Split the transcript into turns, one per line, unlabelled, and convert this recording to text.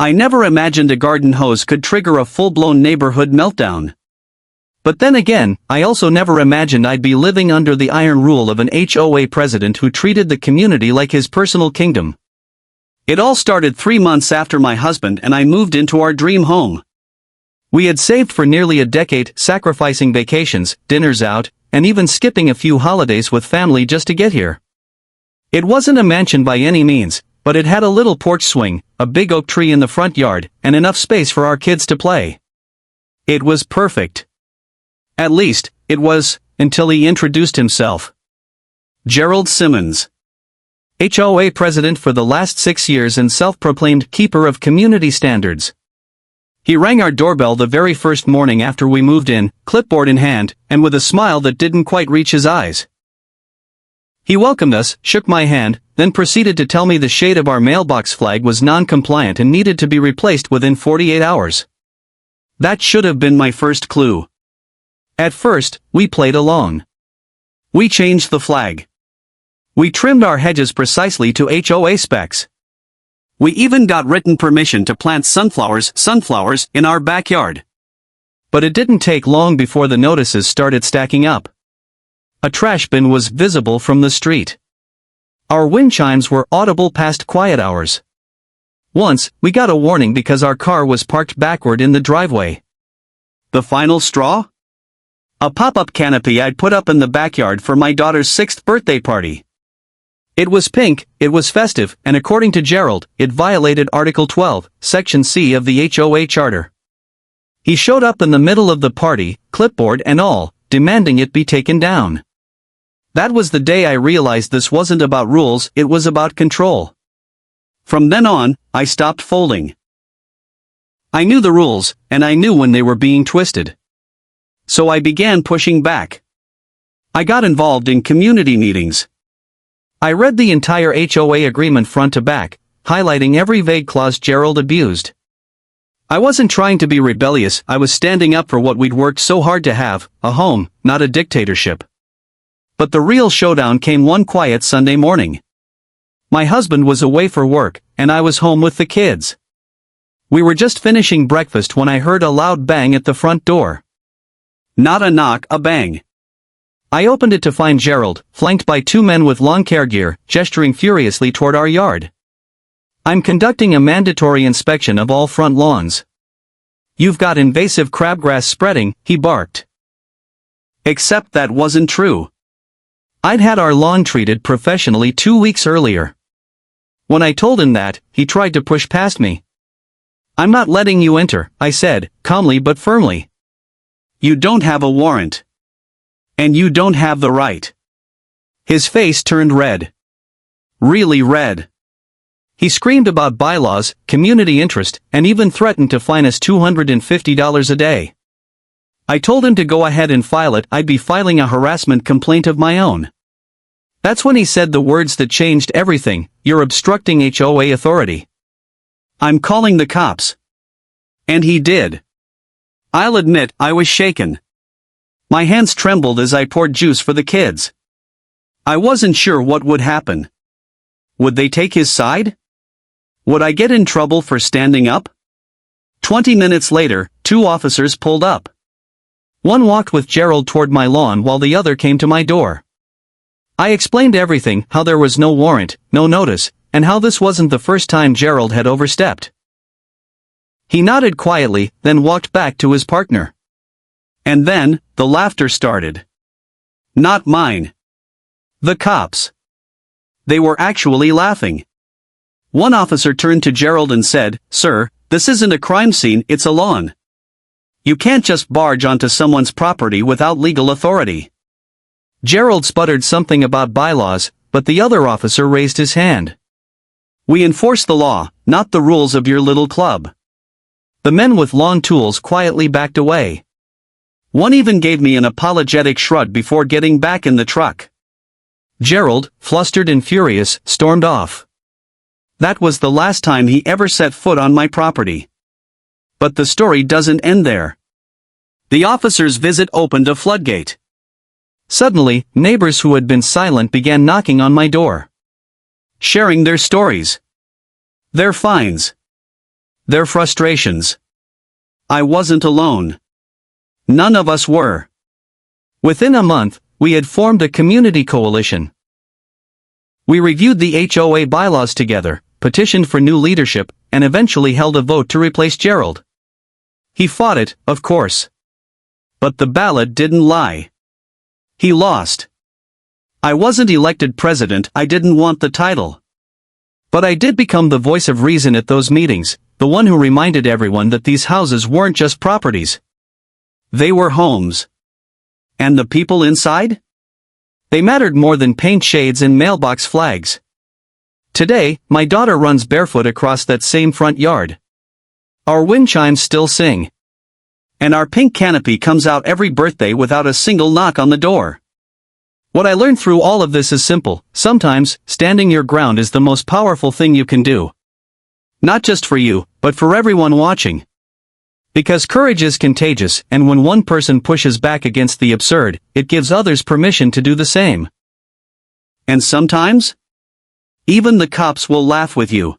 I never imagined a garden hose could trigger a full-blown neighborhood meltdown. But then again, I also never imagined I'd be living under the iron rule of an HOA president who treated the community like his personal kingdom. It all started 3 months after my husband and I moved into our dream home. We had saved for nearly a decade, sacrificing vacations, dinners out, and even skipping a few holidays with family just to get here. It wasn't a mansion by any means, but it had a little porch swing, a big oak tree in the front yard, and enough space for our kids to play. It was perfect. At least, it was, until he introduced himself. Gerald Simmons. HOA president for the last 6 years and self-proclaimed keeper of community standards. He rang our doorbell the very first morning after we moved in, clipboard in hand, and with a smile that didn't quite reach his eyes. He welcomed us, shook my hand, then proceeded to tell me the shade of our mailbox flag was non-compliant and needed to be replaced within 48 hours. That should have been my first clue. At first, we played along. We changed the flag. We trimmed our hedges precisely to HOA specs. We even got written permission to plant sunflowers in our backyard. But it didn't take long before the notices started stacking up. A trash bin was visible from the street. Our wind chimes were audible past quiet hours. Once, we got a warning because our car was parked backward in the driveway. The final straw? A pop-up canopy I'd put up in the backyard for my daughter's 6th birthday party. It was pink, it was festive, and according to Gerald, it violated Article 12, Section C of the HOA Charter. He showed up in the middle of the party, clipboard and all, demanding it be taken down. That was the day I realized this wasn't about rules, it was about control. From then on, I stopped folding. I knew the rules, and I knew when they were being twisted. So I began pushing back. I got involved in community meetings. I read the entire HOA agreement front to back, highlighting every vague clause Gerald abused. I wasn't trying to be rebellious, I was standing up for what we'd worked so hard to have, a home, not a dictatorship. But the real showdown came one quiet Sunday morning. My husband was away for work, and I was home with the kids. We were just finishing breakfast when I heard a loud bang at the front door. Not a knock, a bang. I opened it to find Gerald, flanked by 2 men with lawn care gear, gesturing furiously toward our yard. "I'm conducting a mandatory inspection of all front lawns. You've got invasive crabgrass spreading," he barked. Except that wasn't true. I'd had our lawn treated professionally 2 weeks earlier. When I told him that, he tried to push past me. "I'm not letting you enter," I said, calmly but firmly. "You don't have a warrant. And you don't have the right." His face turned red. Really red. He screamed about bylaws, community interest, and even threatened to fine us $250 a day. I told him to go ahead and file it, I'd be filing a harassment complaint of my own. That's when he said the words that changed everything: "You're obstructing HOA authority. I'm calling the cops." And he did. I'll admit, I was shaken. My hands trembled as I poured juice for the kids. I wasn't sure what would happen. Would they take his side? Would I get in trouble for standing up? 20 minutes later, 2 officers pulled up. One walked with Gerald toward my lawn while the other came to my door. I explained everything, how there was no warrant, no notice, and how this wasn't the first time Gerald had overstepped. He nodded quietly, then walked back to his partner. And then, the laughter started. Not mine. The cops. They were actually laughing. One officer turned to Gerald and said, "Sir, this isn't a crime scene, it's a lawn. You can't just barge onto someone's property without legal authority." Gerald sputtered something about bylaws, but the other officer raised his hand. "We enforce the law, not the rules of your little club." The men with lawn tools quietly backed away. One even gave me an apologetic shrug before getting back in the truck. Gerald, flustered and furious, stormed off. That was the last time he ever set foot on my property. But the story doesn't end there. The officer's visit opened a floodgate. Suddenly, neighbors who had been silent began knocking on my door. Sharing their stories. Their finds. their frustrations. I wasn't alone. None of us were. Within a month, we had formed a community coalition. We reviewed the HOA bylaws together, petitioned for new leadership, and eventually held a vote to replace Gerald. He fought it, of course. But the ballot didn't lie. He lost. I wasn't elected president, I didn't want the title. But I did become the voice of reason at those meetings, the one who reminded everyone that these houses weren't just properties. They were homes. And the people inside? They mattered more than paint shades and mailbox flags. Today, my daughter runs barefoot across that same front yard. Our wind chimes still sing. And our pink canopy comes out every birthday without a single knock on the door. What I learned through all of this is simple: sometimes, standing your ground is the most powerful thing you can do. Not just for you, but for everyone watching. Because courage is contagious, and when one person pushes back against the absurd, it gives others permission to do the same. And sometimes, even the cops will laugh with you.